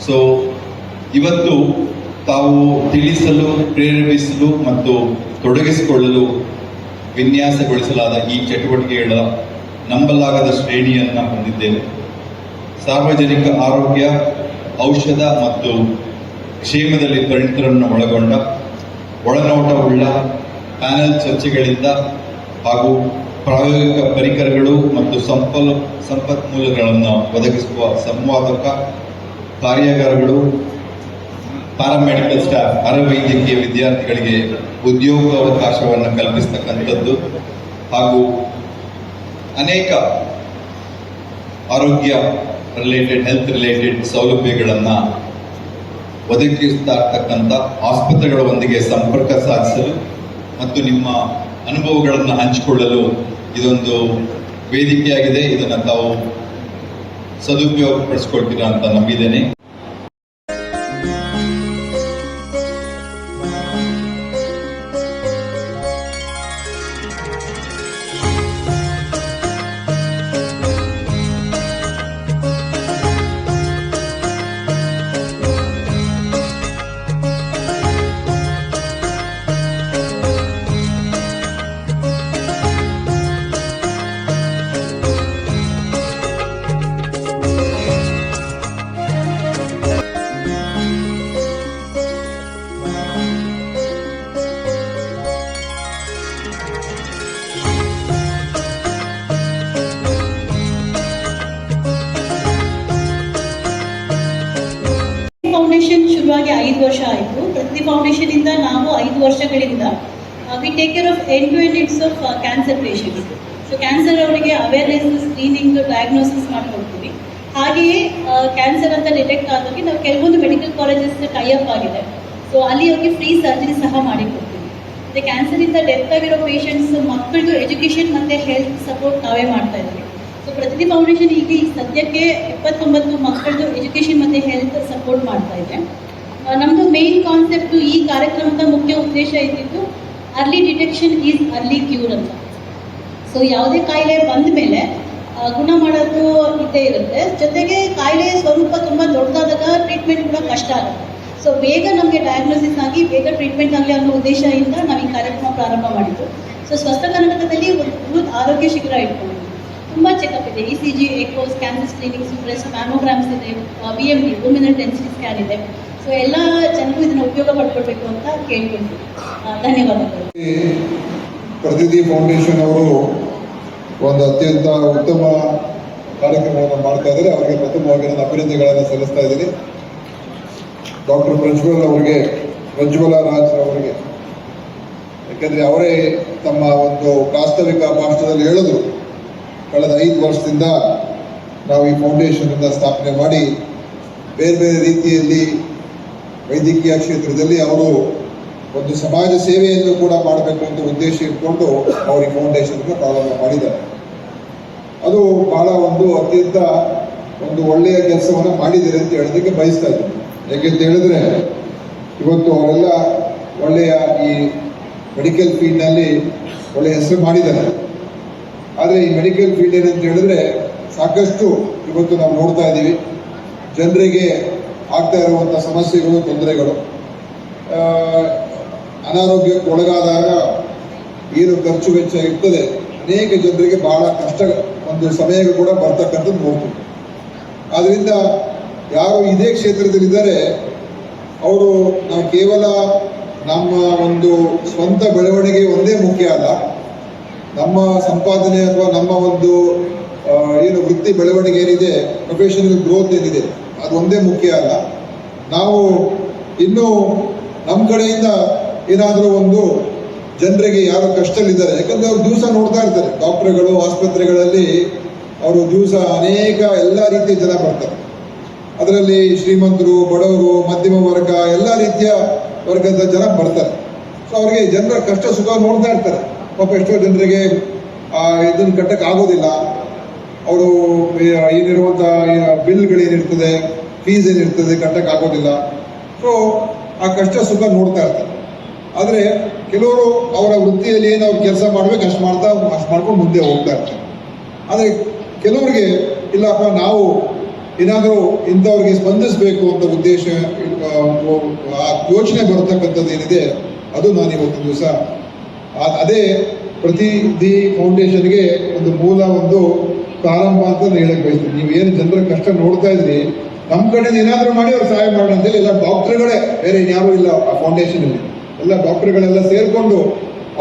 So ಇವತ್ತು ತಾವು ತಿಳಿಸಲು, ಪ್ರೇರೇಪಿಸಲು ಮತ್ತು ತೊಡಗಿಸಿಕೊಳ್ಳಲು ವಿನ್ಯಾಸಗೊಳಿಸಲಾದ ಈ ಚಟುವಟಿಕೆಗಳ ನಂಬಲಾಗದ ಶ್ರೇಣಿಯನ್ನು ಹೊಂದಿದ್ದೇವೆ. ಸಾರ್ವಜನಿಕ ಆರೋಗ್ಯ, ಔಷಧ ಮತ್ತು ಕ್ಷೇಮದಲ್ಲಿ ಪರಿಣಿತರನ್ನು ಒಳಗೊಂಡ ಒಳನೋಟವುಳ್ಳ ಪ್ಯಾನೆಲ್ ಚರ್ಚೆಗಳಿಂದ ಹಾಗೂ ಪ್ರಾಯೋಗಿಕ ಪರಿಕರಗಳು ಮತ್ತು ಸಂಪನ್ಮೂಲಗಳನ್ನು ಒದಗಿಸುವ ಸಂವಾದಕ ಕಾರ್ಯಾಗಾರಗಳು, ಪ್ಯಾರಾಮೆಡಿಕಲ್ ಸ್ಟಾಫ್, ಅರೆವೈದ್ಯಕೀಯ ವಿದ್ಯಾರ್ಥಿಗಳಿಗೆ ಉದ್ಯೋಗಾವಕಾಶವನ್ನು ಕಲ್ಪಿಸ್ತಕ್ಕಂಥದ್ದು ಹಾಗೂ ಅನೇಕ ಆರೋಗ್ಯ ರಿಲೇಟೆಡ್, ಹೆಲ್ತ್ ರಿಲೇಟೆಡ್ ಸೌಲಭ್ಯಗಳನ್ನು ಒದಗಿಸ್ತಾ ಇರ್ತಕ್ಕಂಥ ಆಸ್ಪತ್ರೆಗಳೊಂದಿಗೆ ಸಂಪರ್ಕ ಸಾಧಿಸಲು ಮತ್ತು ನಿಮ್ಮ ಅನುಭವಗಳನ್ನು ಹಂಚಿಕೊಳ್ಳಲು ಇದೊಂದು ವೇದಿಕೆಯಾಗಿದೆ. ಇದನ್ನು ತಾವು ಸದುಪಯೋಗಪಡಿಸ್ಕೊಳ್ತೀರಾ ಅಂತ ನಂಬಿದ್ದೇನೆ. ಫೌಂಡೇಶನ್ ಶುರುವಾಗಿ 5 ವರ್ಷ ಆಯಿತು. ಪ್ರತಿ ಫೌಂಡೇಶನ್ ಇಂದ ನಾವು 5 ವರ್ಷಗಳಿಂದ we take care of end to end needs of cancer patients. So cancer ಅವರಿಗೆ ಅವೇರ್ನೆಸ್, ಸ್ಕ್ರೀನಿಂಗ್, ಡಯಾಗ್ನೋಸಿಸ್ ಮಾಡ್ಕೊಡ್ತೀವಿ. ಹಾಗೆಯೇ ಕ್ಯಾನ್ಸರ್ ಅಂತ ಡಿಟೆಕ್ಟ್ ಆದಾಗಿ ನಾವು ಕೆಲವೊಂದು ಮೆಡಿಕಲ್ ಕಾಲೇಜಸ್ ಟೈಅಪ್ ಆಗಿದೆ. ಸೊ ಅಲ್ಲಿ ಅವ್ರಿಗೆ ಫ್ರೀ ಸರ್ಜರಿ ಸಹ ಮಾಡಿಕೊಡ್ತೀವಿ. ಮತ್ತು ಕ್ಯಾನ್ಸರಿಂದ ಡೆತ್ ಆಗಿರೋ ಪೇಷಂಟ್ಸ್ ಮಕ್ಕಳದು ಎಜುಕೇಷನ್ ಮತ್ತು ಹೆಲ್ತ್ ಸಪೋರ್ಟ್ ನಾವೇ ಮಾಡ್ತಾ ಇದ್ದೀವಿ. ಸೊ ಪ್ರತಿನಿಧಿ ಫೌಂಡೇಶನ್ ಈಗ ಈ ಸದ್ಯಕ್ಕೆ 29 ಮಕ್ಕಳದು ಎಜುಕೇಷನ್ ಮತ್ತು ಹೆಲ್ತ್ ಸಪೋರ್ಟ್ ಮಾಡ್ತಾ ಇದೆ. ನಮ್ಮದು ಮೇನ್ ಕಾನ್ಸೆಪ್ಟು, ಈ ಕಾರ್ಯಕ್ರಮದ ಮುಖ್ಯ ಉದ್ದೇಶ ಇದ್ದಿದ್ದು early detection is early cure ಅಂತ. ಸೊ ಯಾವುದೇ ಕಾಯಿಲೆ ಬಂದ ಮೇಲೆ ಗುಣ ಮಾಡೋದು ಇದ್ದೇ ಇರುತ್ತೆ. ಜೊತೆಗೆ ಕಾಯಿಲೆ ಸ್ವರೂಪ ತುಂಬ ದೊಡ್ಡದಾದಾಗ ಟ್ರೀಟ್ಮೆಂಟ್ ಕೂಡ ಕಷ್ಟ ಆಗುತ್ತೆ. ಸೊ ಬೇಗ ನಮಗೆ ಡಯಾಗ್ನೋಸಿಸ್ ಆಗಿ ಬೇಗ ಟ್ರೀಟ್ಮೆಂಟ್ ಆಗಲಿ ಅನ್ನೋ ಉದ್ದೇಶದಿಂದ ನಾವು ಈ ಕಾರ್ಯಕ್ರಮ ಪ್ರಾರಂಭ ಮಾಡಿದ್ದು. ಸೊ ಸ್ವಸ್ಥ ಕರ್ನಾಟಕದಲ್ಲಿ ಒಂದು ಬೃಹತ್ ಆರೋಗ್ಯ ಶಿಬಿರ ಇಟ್ಕೊಂಡಿದ್ವಿ. ತುಂಬ ಚೆಕಪ್ ಇದೆ, ECG, ಎಕೋಸ್, ಕ್ಯಾನ್ಸರ್ ಸ್ಕ್ರೀನಿಂಗ್ಸ್, ಬ್ರೆಸ್ಟ್ ಮ್ಯಾಮೋಗ್ರಾಮ್ಸ್ ಇದೆ, VMD, ವುಮೆನ್ ಡೆನ್ಸಿಟಿ ಸ್ಕ್ಯಾನ್ ಇದೆ. ಸೊ ಎಲ್ಲ ಜನರು ಇದನ್ನು ಉಪಯೋಗ ಪಡ್ಕೊಳ್ಬೇಕು ಅಂತ ಕೇಳ್ಕೊಳ್ತೀವಿ. ಧನ್ಯವಾದಗಳು. ಪ್ರತಿನಿಧಿ ಫೌಂಡೇಶನ್ ಅವರು ಒಂದು ಅತ್ಯಂತ ಉತ್ತಮ ಕಾರ್ಯಕ್ರಮವನ್ನು ಮಾಡ್ತಾ ಇದ್ದಾರೆ. ಅವರಿಗೆ ಪ್ರಥಮವಾಗಿ ನಾನು ಅಭಿನಂದನೆಗಳನ್ನು ಸಲ್ಲಿಸ್ತಾ ಇದ್ದೀನಿ. ಡಾಕ್ಟರ್ ಪ್ರಜ್ವಲ ರಾಜ್ ಅವರಿಗೆ, ಯಾಕೆಂದರೆ ಅವರೇ ತಮ್ಮ ಒಂದು ಪ್ರಾಸ್ತಾವಿಕ ಭಾಷಣದಲ್ಲಿ ಹೇಳಿದ್ರು, ಕಳೆದ 5 ವರ್ಷದಿಂದ ನಾವು ಈ ಫೌಂಡೇಶನನ್ನು ಸ್ಥಾಪನೆ ಮಾಡಿ ಬೇರೆ ಬೇರೆ ರೀತಿಯಲ್ಲಿ ವೈದ್ಯಕೀಯ ಕ್ಷೇತ್ರದಲ್ಲಿ ಅವರು ಒಂದು ಸಮಾಜ ಸೇವೆಯನ್ನು ಕೂಡ ಮಾಡಬೇಕು ಅಂತ ಉದ್ದೇಶ ಇಟ್ಕೊಂಡು ಅವರು ಈ ಫೌಂಡೇಶನ್ ಪ್ರಾರಂಭ ಮಾಡಿದ್ದಾರೆ. ಅದು ಬಹಳ ಒಂದು ಅತ್ಯಂತ ಒಂದು ಒಳ್ಳೆಯ ಕೆಲಸವನ್ನು ಮಾಡಿದ್ದಾರೆ ಅಂತ ಹೇಳೋದಕ್ಕೆ ಬಯಸ್ತಾ ಇದ್ದೀನಿ. ಯಾಕೆಂತ ಹೇಳಿದ್ರೆ ಇವತ್ತು ಅವರೆಲ್ಲ ಒಳ್ಳೆಯ ಈ ಮೆಡಿಕಲ್ ಫೀಲ್ಡ್ನಲ್ಲಿ ಒಳ್ಳೆಯ ಹೆಸರು ಮಾಡಿದ್ದಾರೆ. ಆದರೆ ಈ ಮೆಡಿಕಲ್ ಫೀಲ್ಡ್ ಏನಂತ ಹೇಳಿದ್ರೆ ಸಾಕಷ್ಟು ಇವತ್ತು ನಾವು ನೋಡ್ತಾ ಇದ್ದೀವಿ, ಜನರಿಗೆ ಆಗ್ತಾ ಇರುವಂಥ ಸಮಸ್ಯೆಗಳು, ತೊಂದರೆಗಳು, ಅನಾರೋಗ್ಯಕ್ಕೆ ಒಳಗಾದಾಗ ಏನು ಖರ್ಚು ವೆಚ್ಚ ಇರ್ತದೆ, ಅನೇಕ ಜನರಿಗೆ ಬಹಳ ಕಷ್ಟ ಒಂದು ಸಮಯಗಳು ಕೂಡ ಬರ್ತಕ್ಕಂಥದ್ದು ನೋಡ್ತೀವಿ. ಆದ್ದರಿಂದ ಯಾರು ಇದೇ ಕ್ಷೇತ್ರದಲ್ಲಿದ್ದಾರೆ ಅವರು ನಾವು ಕೇವಲ ನಮ್ಮ ಒಂದು ಸ್ವಂತ ಬೆಳವಣಿಗೆ ಒಂದೇ ಮುಖ್ಯ ಅಲ್ಲ, ನಮ್ಮ ಸಂಪಾದನೆ ಅಥವಾ ನಮ್ಮ ಒಂದು ಏನು ವೃತ್ತಿ ಬೆಳವಣಿಗೆ ಏನಿದೆ, ಪ್ರೊಫೆಷನಲ್ ಗ್ರೋತ್ ಏನಿದೆ, ಅದು ಒಂದೇ ಮುಖ್ಯ ಅಲ್ಲ. ನಾವು ಇನ್ನೂ ನಮ್ಮ ಕಡೆಯಿಂದ ಏನಾದರೂ ಒಂದು ಜನರಿಗೆ ಯಾರು ಕಷ್ಟದಲ್ಲಿದ್ದಾರೆ, ಯಾಕಂದರೆ ಅವ್ರು ದಿವಸ ನೋಡ್ತಾ ಇರ್ತಾರೆ ಡಾಕ್ಟರ್ಗಳು, ಆಸ್ಪತ್ರೆಗಳಲ್ಲಿ ಅವರು ದಿವಸ ಅನೇಕ ಎಲ್ಲ ರೀತಿಯ ಜನ ಬರ್ತಾರೆ. ಅದರಲ್ಲಿ ಶ್ರೀಮಂತರು, ಬಡವರು, ಮಧ್ಯಮ ವರ್ಗ, ಎಲ್ಲ ರೀತಿಯ ವರ್ಗದ ಜನ ಬರ್ತಾರೆ. ಸೊ ಅವರಿಗೆ ಜನರ ಕಷ್ಟ ಸುಖ ನೋಡ್ತಾ ಇರ್ತಾರೆ. ಪಾಪ ಎಷ್ಟೋ ಜನರಿಗೆ ಇದನ್ನು ಕಟ್ಟಕ್ಕೆ ಆಗೋದಿಲ್ಲ. ಅವರು ಏನಿರುವಂಥ ಬಿಲ್ಗಳೇನಿರ್ತದೆ, ಫೀಸ್ ಏನಿರ್ತದೆ ಕಟ್ಟಕ್ಕೆ ಆಗೋದಿಲ್ಲ. ಸೊ ಆ ಕಷ್ಟ ಸುಖ ನೋಡ್ತಾ ಇರ್ತಾರೆ. ಆದರೆ ಕೆಲವರು ಅವರ ವೃತ್ತಿಯಲ್ಲಿ ಏನು ಅವ್ರು ಕೆಲಸ ಮಾಡಬೇಕು ಅಷ್ಟು ಮಾಡ್ಕೊಂಡು ಮುಂದೆ ಹೋಗ್ತಾ ಇರ್ತಾರೆ. ಆದರೆ ಕೆಲವರಿಗೆ ಇಲ್ಲಪ್ಪ, ನಾವು ಏನಾದರೂ ಇಂಥವ್ರಿಗೆ ಸ್ಪಂದಿಸಬೇಕು ಅಂತ ಉದ್ದೇಶ ಆ ಯೋಚನೆ ಬರತಕ್ಕಂಥದ್ದು ಏನಿದೆ ಅದು ನಾನು ಇವತ್ತಿನ ದಿವಸ ಅದೇ ಪ್ರತಿನಿಧಿ ಫೌಂಡೇಶನ್ಗೆ ಒಂದು ಮೂಲ ಒಂದು ಪ್ರಾರಂಭ ಅಂತ ನಾನು ಹೇಳಕ್ ಬಯಸ್ತೀನಿ. ನೀವು ಏನು ಜನರ ಕಷ್ಟ ನೋಡ್ತಾ ಇದ್ರಿ, ನಮ್ಮ ಕಡೆಯಿಂದ ಏನಾದರೂ ಮಾಡಿ ಅವ್ರು ಸಹಾಯ ಮಾಡೋಣ ಅಂತೇಳಿ ಎಲ್ಲ ಡಾಕ್ಟರ್ಗಳೇ, ಬೇರೆ ಯಾರೂ ಇಲ್ಲ ಆ ಫೌಂಡೇಶನಲ್ಲಿ, ಎಲ್ಲ ಡಾಕ್ಟರ್ಗಳೆಲ್ಲ ಸೇರಿಕೊಂಡು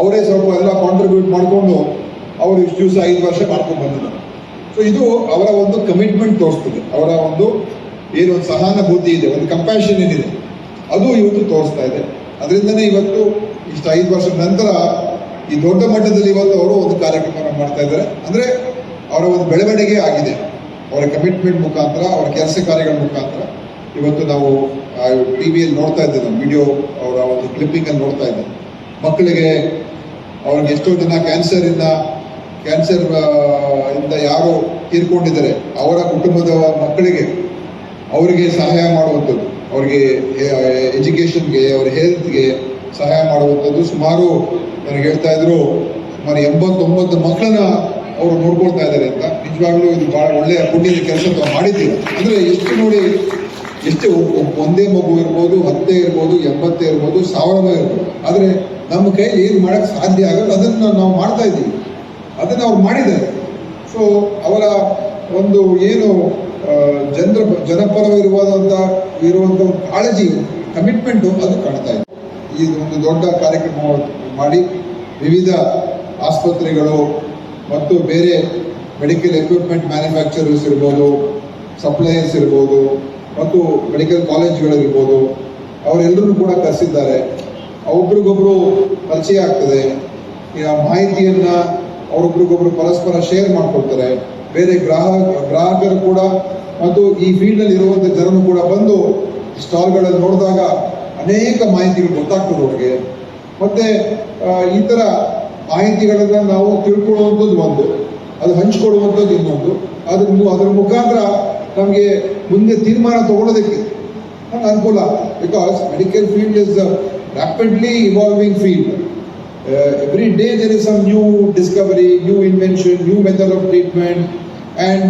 ಅವರೇ ಸ್ವಲ್ಪ ಎಲ್ಲ ಕಾಂಟ್ರಿಬ್ಯೂಟ್ ಮಾಡಿಕೊಂಡು ಅವರು ಇಷ್ಟು ದಿವಸ 5 ವರ್ಷ ಮಾಡ್ಕೊಂಡು ಬಂದಿದ್ದಾರೆ. ಸೊ ಇದು ಅವರ ಒಂದು ಕಮಿಟ್ಮೆಂಟ್ ತೋರಿಸ್ತದೆ, ಅವರ ಒಂದು ಏನೊಂದು ಸಹಾನುಭೂತಿ ಇದೆ, ಒಂದು ಕಂಪ್ಯಾಷನ್ ಏನಿದೆ ಅದು ಇವತ್ತು ತೋರಿಸ್ತಾ ಇದೆ. ಅದರಿಂದನೇ ಇವತ್ತು ಇಷ್ಟು 5 ವರ್ಷದ ನಂತರ ಈ ದೊಡ್ಡ ಮಟ್ಟದಲ್ಲಿ ಇವತ್ತು ಅವರು ಒಂದು ಕಾರ್ಯಕ್ರಮವನ್ನು ಮಾಡ್ತಾ ಇದ್ದಾರೆ. ಅಂದರೆ ಅವರ ಒಂದು ಬೆಳವಣಿಗೆ ಆಗಿದೆ, ಅವರ ಕಮಿಟ್ಮೆಂಟ್ ಮುಖಾಂತರ, ಅವರ ಕೆಲಸ ಕಾರ್ಯಗಳ ಮುಖಾಂತರ. ಇವತ್ತು ನಾವು ಟಿವಿಯಲ್ಲಿ ನೋಡ್ತಾ ಇದ್ದೇವೆ, ನಾವು ವಿಡಿಯೋ ಅವರ ಒಂದು ಕ್ಲಿಪ್ಪಿಂಗಲ್ಲಿ ನೋಡ್ತಾ ಇದ್ದೇವೆ. ಮಕ್ಕಳಿಗೆ ಅವ್ರಿಗೆ ಎಷ್ಟೋ ಜನ ಕ್ಯಾನ್ಸರ್ ಇಂದ ಯಾರು ತೀರ್ಕೊಂಡಿದ್ದಾರೆ ಅವರ ಕುಟುಂಬದ ಮಕ್ಕಳಿಗೆ ಅವರಿಗೆ ಸಹಾಯ ಮಾಡುವಂಥದ್ದು, ಅವರಿಗೆ ಎಜುಕೇಷನ್ಗೆ, ಅವರ ಹೆಲ್ತ್ಗೆ ಸಹಾಯ ಮಾಡುವಂಥದ್ದು. ಸುಮಾರು ನನಗೆ ಹೇಳ್ತಾ ಇದ್ರು, ಸುಮಾರು 89 ಮಕ್ಕಳನ್ನ ಅವರು ನೋಡ್ಕೊಳ್ತಾ ಇದ್ದಾರೆ ಅಂತ. ನಿಜವಾಗ್ಲೂ ಇದು ಬಹಳ ಒಳ್ಳೆಯ ಪುಣ್ಯದ ಕೆಲಸ ಮಾಡಿದ್ದೀವಿ. ಅಂದರೆ ಎಷ್ಟು ನೋಡಿ, ಎಷ್ಟು ಒಂದೇ ಮಗು ಇರ್ಬೋದು, 10 ಇರ್ಬೋದು, 80 ಇರ್ಬೋದು, 1000 ಇರ್ಬೋದು, ಆದರೆ ನಮ್ಮ ಕೈಯಲ್ಲಿ ಏನು ಮಾಡೋಕ್ಕೆ ಸಾಧ್ಯ ಆಗೋದು ಅದನ್ನು ನಾವು ಮಾಡ್ತಾ ಇದ್ದೀವಿ, ಅದನ್ನು ಅವ್ರು ಮಾಡಿದ್ದಾರೆ. ಸೊ ಅವರ ಒಂದು ಏನು ಜನಪರವಿರುವಂಥ ಒಂದು ಕಾಳಜಿ, ಕಮಿಟ್ಮೆಂಟು ಅದು ಕಾಣ್ತಾ ಇದೆ. ಈ ಒಂದು ದೊಡ್ಡ ಕಾರ್ಯಕ್ರಮ ಮಾಡಿ ವಿವಿಧ ಆಸ್ಪತ್ರೆಗಳು ಮತ್ತು ಬೇರೆ ಮೆಡಿಕಲ್ ಎಕ್ವಿಪ್ಮೆಂಟ್ ಮ್ಯಾನುಫ್ಯಾಕ್ಚರರ್ಸ್ ಇರ್ಬೋದು, ಸಪ್ಲೈಯರ್ಸ್ ಇರ್ಬೋದು, ಮತ್ತು ಮೆಡಿಕಲ್ ಕಾಲೇಜ್ಗಳಿರ್ಬೋದು, ಅವರೆಲ್ಲರೂ ಕೂಡ ಕರೆಸಿದ್ದಾರೆ. ಒಬ್ರಿಗೊಬ್ರು ಪರಿಚಯ ಆಗ್ತದೆ, ಮಾಹಿತಿಯನ್ನು ಅವರೊಬ್ರಿಗೊಬ್ರು ಪರಸ್ಪರ ಶೇರ್ ಮಾಡ್ಕೊಳ್ತಾರೆ. ಬೇರೆ ಗ್ರಾಹಕರು ಕೂಡ ಮತ್ತು ಈ ಫೀಲ್ಡಲ್ಲಿ ಇರುವಂಥ ಜನರು ಕೂಡ ಬಂದು ಸ್ಟಾಲ್ಗಳಲ್ಲಿ ನೋಡಿದಾಗ ಅನೇಕ ಮಾಹಿತಿಗಳು ಗೊತ್ತಾಗ್ತದೆ ಅವ್ರಿಗೆ. ಮತ್ತು ಈ ಥರ ಮಾಹಿತಿಗಳನ್ನು ನಾವು ತಿಳ್ಕೊಳ್ಳುವಂಥದ್ದು ಒಂದು, ಅದು ಹಂಚ್ಕೊಳ್ಳುವಂಥದ್ದು ಇನ್ನೊಂದು. ಅದರ ಮುಖಾಂತರ ನಮಗೆ ಮುಂದೆ ತೀರ್ಮಾನ ತಗೊಳ್ಳೋದಕ್ಕೆ ನಮ್ಗೆ ಅನುಕೂಲ. Because medical field is rapidly evolving field. Every day there is some new discovery, new invention, new method of treatment, and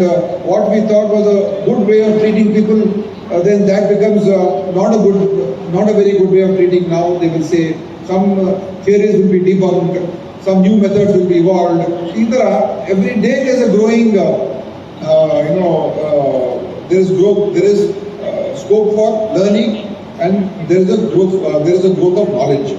what we thought was a good way of treating people, then that becomes not a very good way of treating. Now they will say some theories will be debunked, some new methods will be evolved. Either every day there is a growing, there is growth, there is scope for learning, and there is a growth of knowledge.